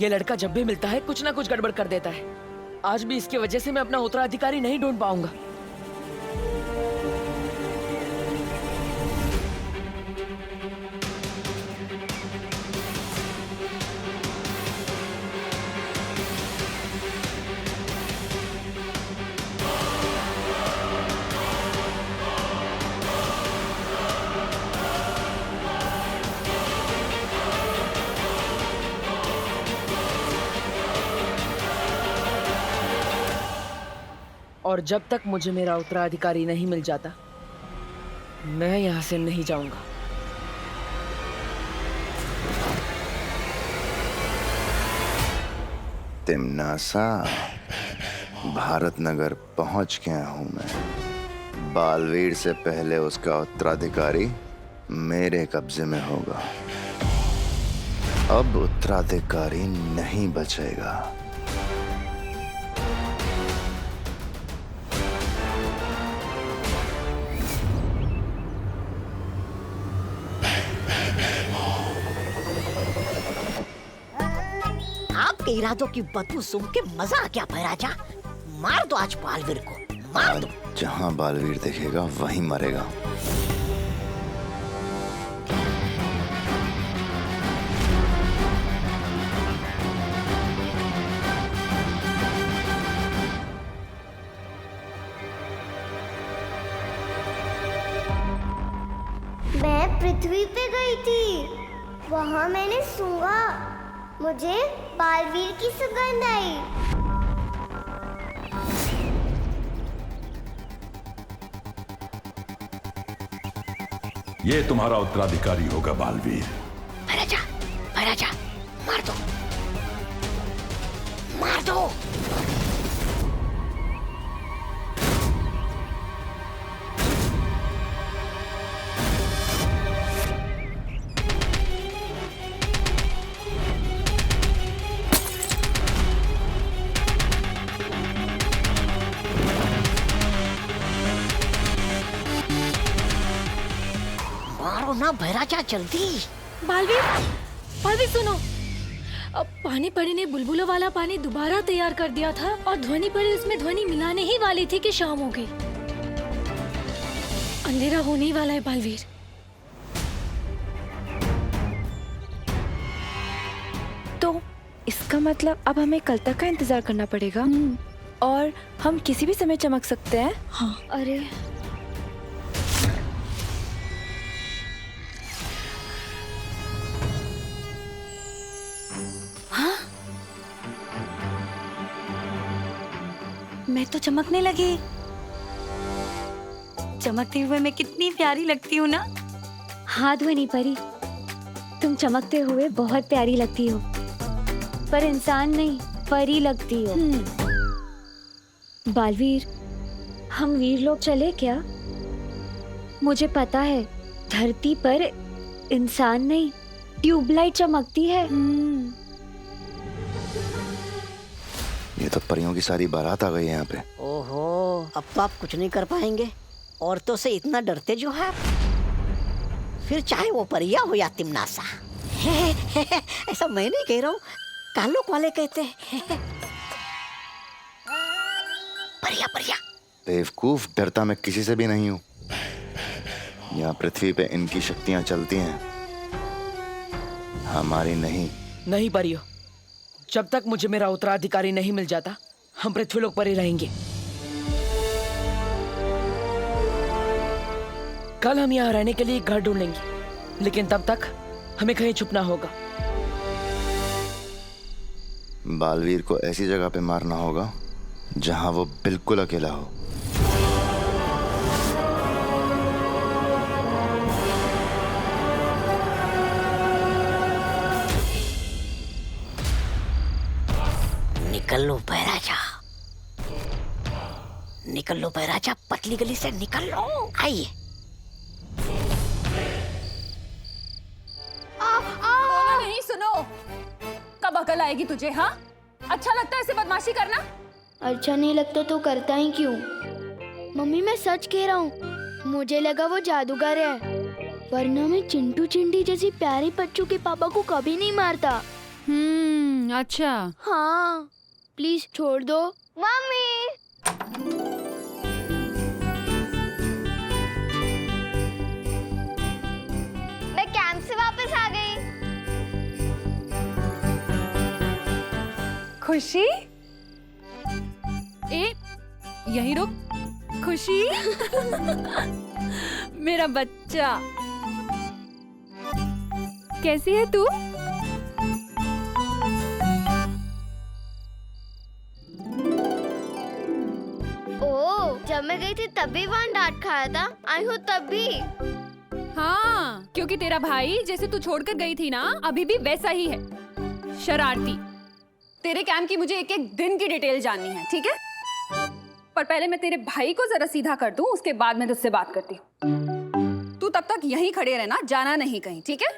ये लड़का जब भी मिलता है कुछ ना कुछ गड़बड़ कर देता है। आज भी इसकी वजह से मैं अपना उत्तराधिकारी नहीं ढूंढ पाऊंगा। और जब तक मुझे मेरा उत्तराधिकारी नहीं मिल जाता, मैं यहां से नहीं जाऊंगा। तिम्नासा, भारत नगर पहुंच गया हूं मैं। बालवीर से पहले उसका उत्तराधिकारी मेरे कब्जे में होगा। अब उत्तराधिकारी नहीं बचेगा। आपके इरादों की बदबू सूंघ के मजा आ गया भैराजा। मार दो आज बालवीर को, मार दो। जहां बालवीर दिखेगा वहीं मरेगा। मैं पृथ्वी पे गई थी, वहाँ मैंने सूंघा, मुझे बालवीर की सुगंध आई। ये तुम्हारा उत्तराधिकारी होगा बालवीर। भैराजा, भैराजा, मार दो, मार दो। मारो ना भैराजा, जल्दी। बालवीर, बालवीर सुनो। अब पानी पड़ी ने बुलबुलों वाला पानी दोबारा तैयार कर दिया था और ध्वनि पड़ी उसमें ध्वनि मिलाने ही वाली थी कि शाम हो गई। अंधेरा होने ही वाला है बालवीर। तो इसका मतलब अब हमें कल तक का इंतजार करना पड़ेगा और हम किसी भी समय चमक सकते हैं। हाँ। अरे मैं तो चमकने लगी। चमकते हुए मैं कितनी प्यारी लगती हूँ ना। हाँ ध्वनि परी, तुम चमकते हुए बहुत प्यारी लगती हो, पर इंसान नहीं परी लगती हो। बालवीर, हम वीर लोग चले क्या? मुझे पता है धरती पर इंसान नहीं ट्यूबलाइट चमकती है। ये तो परियों की सारी बारात आ गई है यहाँ पे। ओहो, अब तो आप कुछ नहीं कर पाएंगे। औरतों से इतना डरते जो है, फिर चाहे वो परिया हो या तिम्नासा। ऐसा मैं नहीं कह रहा हूँ, कालोक वाले कहते हैं। परिया, परिया। बेवकूफ, डरता मैं किसी से भी नहीं हूँ। यहाँ पृथ्वी पे इनकी शक्तियाँ चलती हैं, हमारी नहीं। नहीं परियो, जब तक मुझे मेरा उत्तराधिकारी नहीं मिल जाता, हम पृथ्वीलोक पर ही रहेंगे। कल हम यहाँ रहने के लिए एक घर ढूंढेंगे, लेकिन तब तक हमें कहीं छुपना होगा। बालवीर को ऐसी जगह पे मारना होगा जहां वो बिल्कुल अकेला हो। निकल लो भैराजा, निकल लो भैराजा, पतली गली से निकल लो। आइए। नहीं, सुनो, कब अकल आएगी तुझे? हाँ, अच्छा लगता है ऐसे बदमाशी करना? अच्छा नहीं लगता तो करता ही क्यों? मम्मी मैं सच कह रहा हूँ, मुझे लगा वो जादूगर है, वरना मैं चिंटू चिंटी जैसी प्यारी बच्चों के पापा को कभी नहीं मारता। अच्छा, हाँ प्लीज छोड़ दो। मम्मी मैं कैंप से वापस आ गई। खुशी, ए यहीं रुक। खुशी मेरा बच्चा, कैसी है तू? ओह, जब मैं गई थी तभी वहाँ डांट खाया था, आई हूँ तब भी। हाँ, क्योंकि तेरा भाई जैसे तू छोड़कर गई थी ना, अभी भी वैसा ही है, शरारती। तेरे कैंप की मुझे एक एक दिन की डिटेल जाननी है, ठीक है? पर पहले मैं तेरे भाई को जरा सीधा कर दूं, उसके बाद मैं तुझसे बात करती हूँ। तू तब तक यहीं खड़े रहना, जाना नहीं कहीं, ठीक है?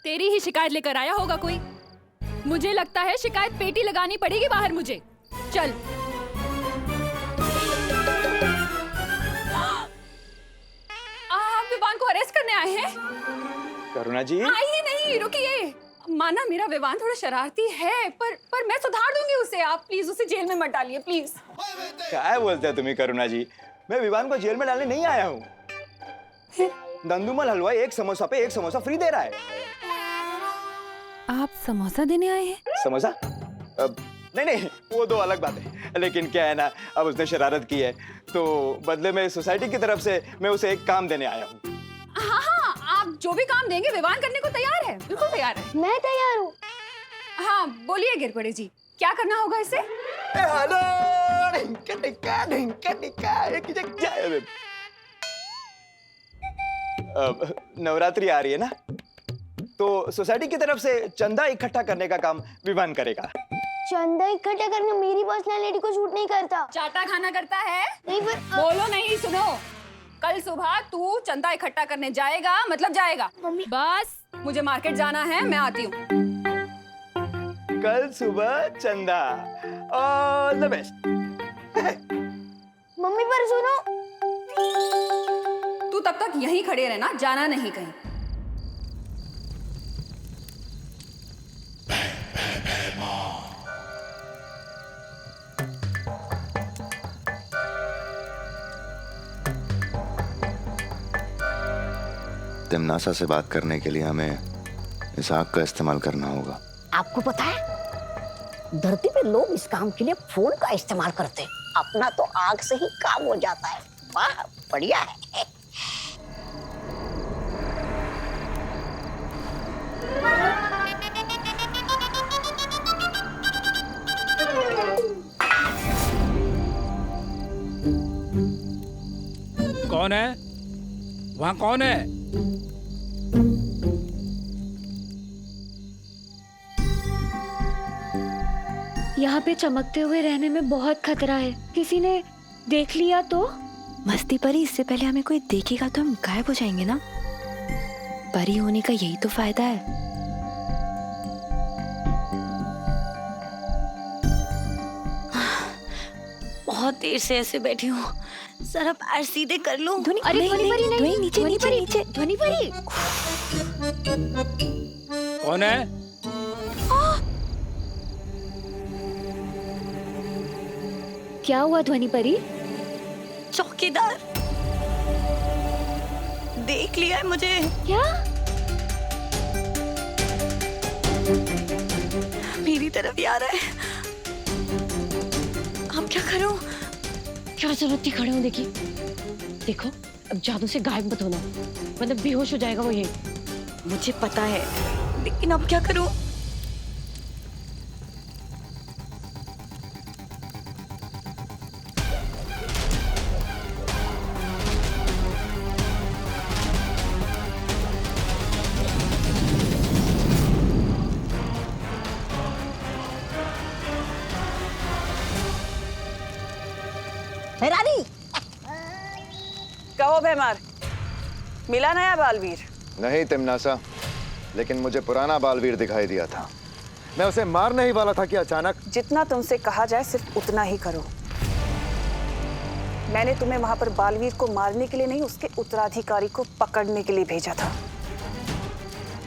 तेरी ही शिकायत लेकर आया होगा कोई। मुझे लगता है शिकायत पेटी लगानी पड़ेगी बाहर मुझे। चल। आप विवान को अरेस्ट करने आए हैं? करुणा जी, आइए नहीं, रुकिए। माना मेरा विवान थोड़ा शरारती है, पर मैं सुधार दूंगी उसे। आप प्लीज उसे जेल में मत डालिए, प्लीज। क्या बोलते हैं तुम्हें करुणा जी? मैं विवान को जेल में डालने नहीं आया हूँ। दंदुमल हलवाई एक समोसा पे एक समोसा फ्री दे रहा है। आप समोसा देने आए हैं? समोसा? नहीं, वो दो अलग बात है। लेकिन क्या है ना, अब उसने शरारत की है, तो बदले में सोसाइटी की तरफ से मैं उसे एक काम देने आया हूँ। हाँ, आप जो भी काम देंगे विवान करने को तैयार है, बिल्कुल तैयार है। मैं तैयार हूँ। हाँ, बोलिए गिरपड़े जी, क्या करना होगा इसे? अब नवरात्रि आ रही है ना, तो सोसाइटी की तरफ से चंदा इकट्ठा करने का काम विवान करेगा। चंदा इकट्ठा करना मेरी पर्सनालिटी को शूट नहीं करता। चाटा खाना करता है? नहीं पर बोलो नहीं, सुनो। कल सुबह तू चंदा इकट्ठा करने जाएगा, मतलब जाएगा। मम्मी, बस मुझे मार्केट जाना है, मैं आती हूँ। कल सुबह चंदा, ऑल द बेस्ट। मम्मी पर सुनो। तू तब तक यहीं खड़े रहना, जाना नहीं कहीं। तिमनासा से बात करने के लिए हमें इस आग का इस्तेमाल करना होगा। आपको पता है, धरती पे लोग इस काम के लिए फोन का इस्तेमाल करते हैं। अपना तो आग से ही काम हो जाता है। वाह, बढ़िया है। कौन है वहाँ? कौन है? यहाँ पे चमकते हुए रहने में बहुत खतरा है। किसी ने देख लिया तो? मस्ती परी, इससे पहले हमें कोई देखेगा तो हम गायब हो जाएंगे ना। परी होने का यही तो फायदा है। बहुत देर से ऐसे बैठी हूँ, जरा पैर सीधे कर लूं। ध्वनि, अरे ध्वनि परी नहीं, ध्वनि नीचे ध्वनि नीचे परी, नीचे। ध्वनि परी। कौन है? क्या हुआ ध्वनि परी? चौकीदार देख लिया है मुझे। क्या? मेरी तरफ ही आ रहा है। अब क्या करूं? क्या जरूरत थी खड़े होने की? देखो, अब जादू से गायब मत होना, मतलब बेहोश हो जाएगा वो। ये मुझे पता है, लेकिन अब क्या करूं? रानी, कहो भैमार, मिला नया बालवीर? नहीं तिमनासा, लेकिन मुझे पुराना बालवीर दिखाई दिया था। मैं उसे मारने ही वाला था कि अचानक। जितना तुमसे कहा जाए सिर्फ उतना ही करो। मैंने तुम्हें वहां पर बालवीर को मारने के लिए नहीं, उसके उत्तराधिकारी को पकड़ने के लिए भेजा था।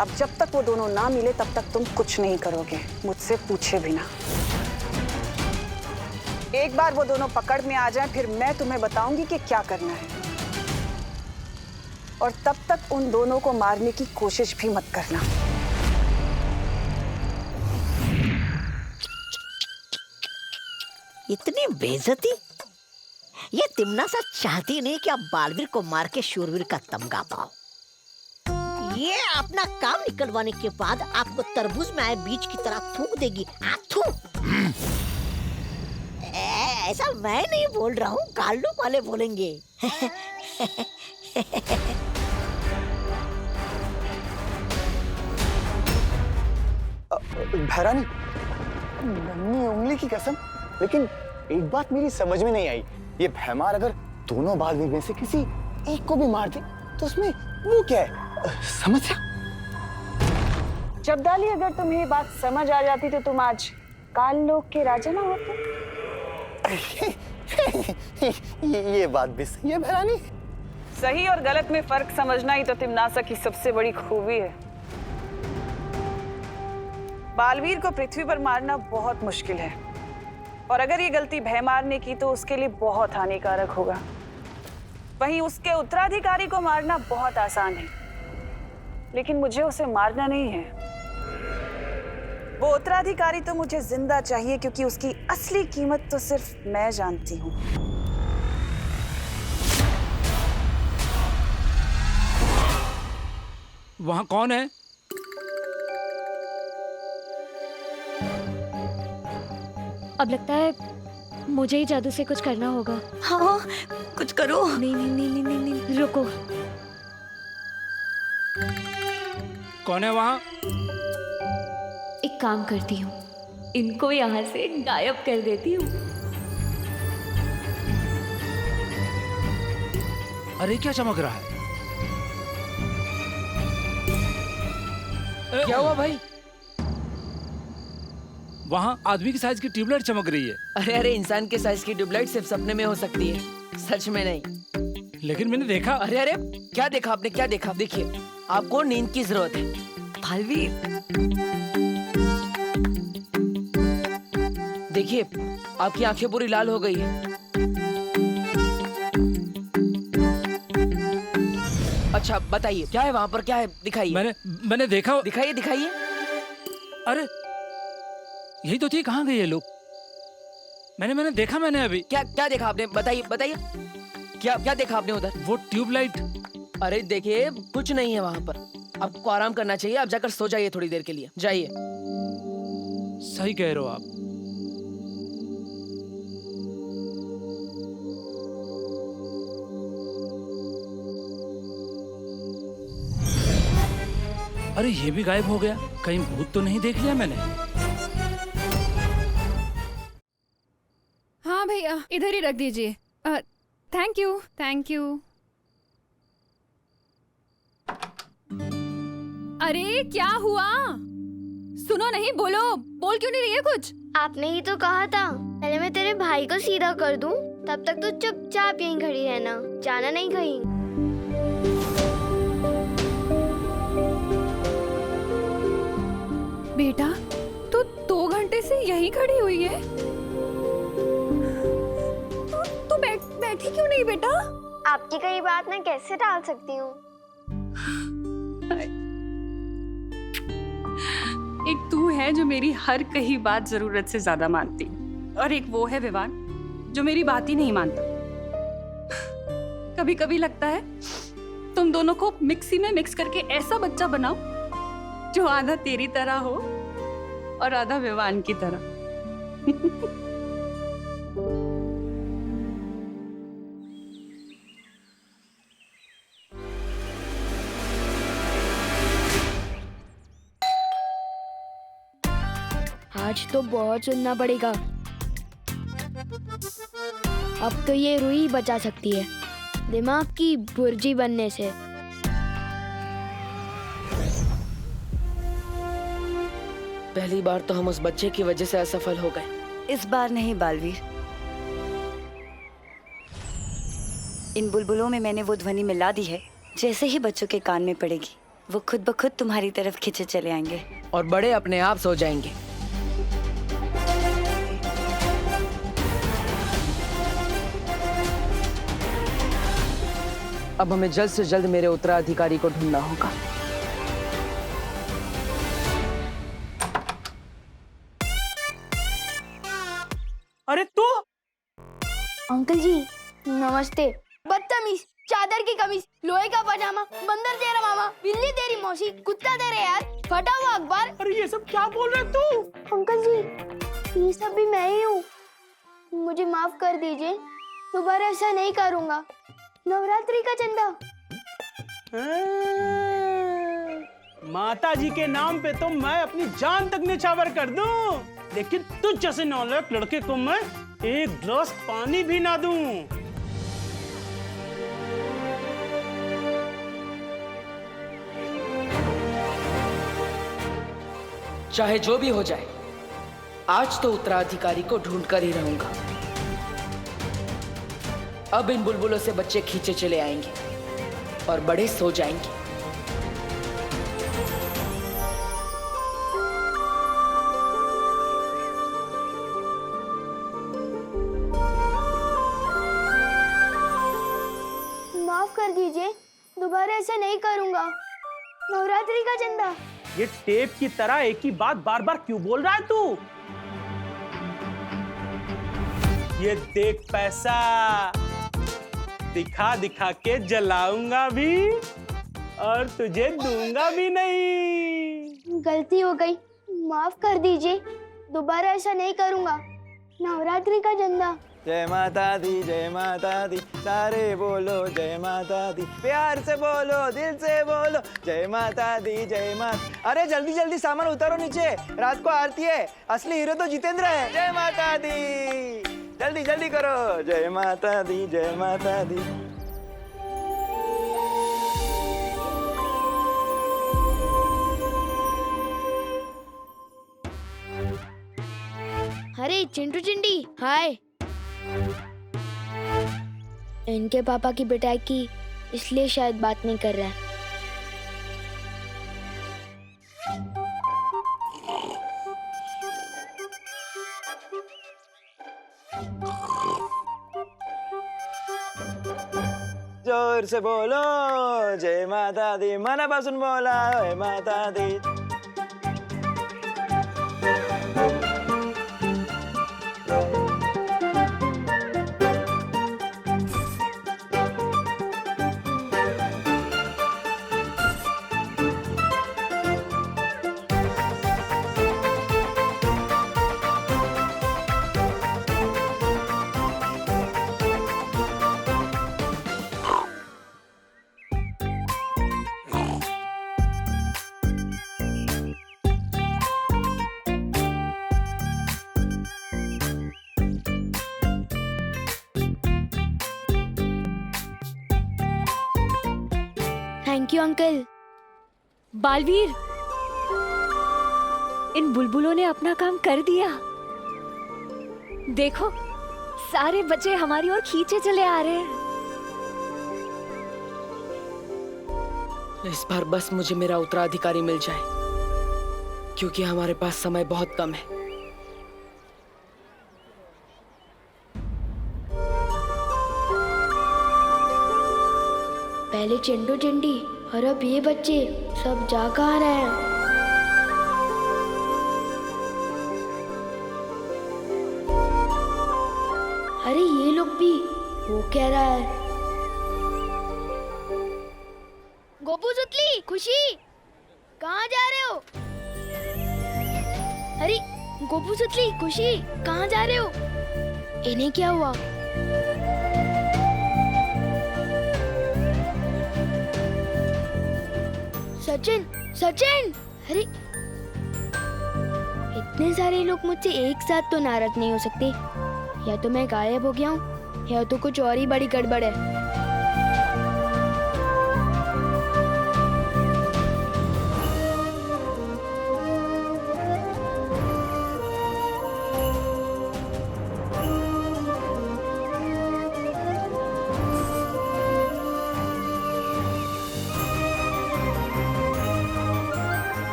अब जब तक वो दोनों ना मिले तब तक तुम कुछ नहीं करोगे, मुझसे पूछे बिना। एक बार वो दोनों पकड़ में आ जाएं, फिर मैं तुम्हें बताऊंगी कि क्या करना है। और तब तक उन दोनों को मारने की कोशिश भी मत करना। इतनी बेइज्जती? ये तिम्नासा चाहती नहीं कि आप बालवीर को मार के शूरवीर का तमगा पाओ। ये अपना काम निकलवाने के बाद आपको तरबूज में आए बीज की तरह थूक देगी। थू। ऐसा मैं नहीं बोल रहा हूँ, काल्लू वाले बोलेंगे। भैरानी, नन्ही उंगली की कसम, लेकिन एक बात मेरी समझ में नहीं आई। ये भैमार अगर दोनों बालवीर में से किसी एक को भी मार दे तो उसमें वो क्या है? समस्या? जब्दाली, अगर तुम्हें ये बात समझ आ जाती तो तुम आज काल लोक के राजा ना होते। ये बात भी सही है भैरानी। सही और गलत में फर्क समझना ही तो तिम्नासा की सबसे बड़ी खूबी है। बालवीर को पृथ्वी पर मारना बहुत मुश्किल है, और अगर ये गलती भैमार ने की तो उसके लिए बहुत हानिकारक होगा। वहीं उसके उत्तराधिकारी को मारना बहुत आसान है, लेकिन मुझे उसे मारना नहीं है। वो उत्तराधिकारी तो मुझे जिंदा चाहिए, क्योंकि उसकी असली कीमत तो सिर्फ मैं जानती हूँ। वहाँ कौन है? अब लगता है मुझे ही जादू से कुछ करना होगा। हाँ, कुछ करो। नहीं नहीं नहीं नहीं नहीं, नहीं। रुको। कौन है वहाँ? एक काम करती हूँ, इनको यहाँ से गायब कर देती हूँ। अरे क्या चमक रहा है? क्या हुआ भाई? वहाँ आदमी की साइज की ट्यूबलाइट चमक रही है। अरे इंसान के साइज की ट्यूबलाइट सिर्फ सपने में हो सकती है, सच में नहीं। लेकिन मैंने देखा। अरे क्या देखा आपने? क्या देखा? देखिए, आपको नींद की जरूरत है बालवीर। देखिए, आपकी आंखें पूरी लाल हो गई है। अच्छा बताइए, क्या है वहाँ पर? क्या है? दिखाइए। मैंने देखा। दिखाइए दिखाइए। अरे यही तो थी, कहाँ गए ये लोग? मैंने देखा। मैंने अभी क्या देखा आपने? बताइए बताइए, क्या देखा आपने उधर? वो ट्यूबलाइट। अरे देखिए, कुछ नहीं है वहाँ पर। आपको आराम करना चाहिए, आप जाकर सो जाइए थोड़ी देर के लिए, जाइए। सही कह रहे हो आप। अरे ये भी गायब हो गया, कहीं भूत तो नहीं देख लिया मैंने? हाँ भैया, इधर ही रख दीजिए। Thank you thank you. अरे क्या हुआ? सुनो नहीं, बोल क्यों नहीं रही है कुछ? आपने ही तो कहा था पहले मैं तेरे भाई को सीधा कर दूं, तब तक तू चुपचाप यहीं खड़ी रहना, जाना नहीं कहीं। बेटा, तू 2 घंटे से यहीं खड़ी हुई है। तू बैठी क्यों नहीं बेटा? आपकी कई बात मैं कैसे टाल सकती हूँ? एक तू है जो मेरी हर कही बात जरूरत से ज्यादा मानती, और एक वो है विवान जो मेरी बात ही नहीं मानता। कभी कभी लगता है तुम दोनों को मिक्सी में मिक्स करके ऐसा बच्चा बनाओ जो आधा तेरी तरह हो और आधा विवान की तरह। आज तो बहुत सुनना पड़ेगा। अब तो ये रूही बचा सकती है दिमाग की बुर्जी बनने से। पहली बार तो हम उस बच्चे की वजह से असफल हो गए। इस बार नहीं बालवीर, इन बुलबुलों में मैंने वो ध्वनि मिला दी है, जैसे ही बच्चों के कान में पड़ेगी वो खुद ब खुद तुम्हारी तरफ खींचे चले आएंगे। और बड़े अपने आप सो जाएंगे। अब हमें जल्द से जल्द मेरे उत्तराधिकारी को ढूंढना होगा। अरे तू? अंकल जी नमस्ते। बदतमीज, चादर की कमीज, लोहे का पजामा, बंदर तेरा मामा, बिल्ली तेरी मौसी, कुत्ता तेरे यार, फटा हुआ अखबार। अरे ये सब क्या बोल रहे तू? अंकल जी ये सब भी मैं ही हूँ, मुझे माफ कर दीजिए, दोबारा ऐसा नहीं करूँगा। नवरात्रि का चंदा। माता जी के नाम पे तो मैं अपनी जान तक निछावर कर दूं, लेकिन तुझ जैसे नालायक लड़के को मैं एक गिलास पानी भी ना दूं। चाहे जो भी हो जाए, आज तो उत्तराधिकारी को ढूंढ कर ही रहूंगा। अब इन बुलबुलों से बच्चे खींचे चले आएंगे और बड़े सो जाएंगे। माफ कर दीजिए, दोबारा ऐसा नहीं करूँगा। नवरात्रि का चंदा। ये टेप की तरह एक ही बात बार बार क्यों बोल रहा है तू? ये देख पैसा, दिखा दिखा के जलाऊंगा भी और तुझे दूंगा भी नहीं। गलती हो गई, माफ कर दीजिए, दोबारा ऐसा नहीं करूँगा। नवरात्रि का चंदा। जय माता दी, सारे बोलो जय माता दी, प्यार से बोलो, दिल से बोलो जय माता दी, जय माता। अरे जल्दी जल्दी सामान उतारो नीचे, रात को आरती है, असली हीरो तो जितेंद्र है। जय माता दी, जल्दी जल्दी करो, जय माता दी, जय माता दी। अरे चिंटू चिंडी, हाय। इनके पापा की पिटाई की, इसलिए शायद बात नहीं कर रहा है। जोर से बोलो जय माता दी, मनापासून बोला जय माता दी। Thank you uncle. बालवीर, इन बुलबुलों ने अपना काम कर दिया। देखो, सारे बच्चे हमारी ओर खींचे चले आ रहे हैं। इस बार बस मुझे मेरा उत्तराधिकारी मिल जाए, क्योंकि हमारे पास समय बहुत कम है। पहले चिंटू चिंडी और अब ये बच्चे सब जा कहाँ रहे हैं? अरे ये लोग भी, वो क्या रहा है? गोपू सुतली, खुशी, कहाँ जा रहे हो? अरे गोपू सुतली, खुशी, कहाँ जा रहे हो? इन्हें क्या हुआ? सचिन, सचिन! अरे इतने सारे लोग मुझसे एक साथ तो नाराज नहीं हो सकते। या तो मैं गायब हो गया हूँ, या तो कुछ और ही बड़ी गड़बड़ है।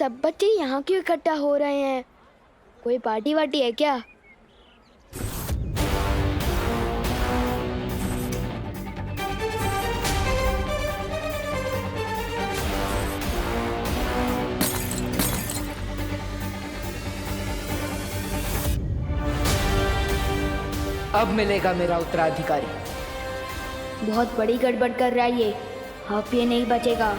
सब बच्चे यहाँ क्यों इकट्ठा हो रहे हैं? कोई पार्टी वार्टी है क्या? अब मिलेगा मेरा उत्तराधिकारी। बहुत बड़ी गड़बड़ कर रहा है ये। अब ये नहीं बचेगा।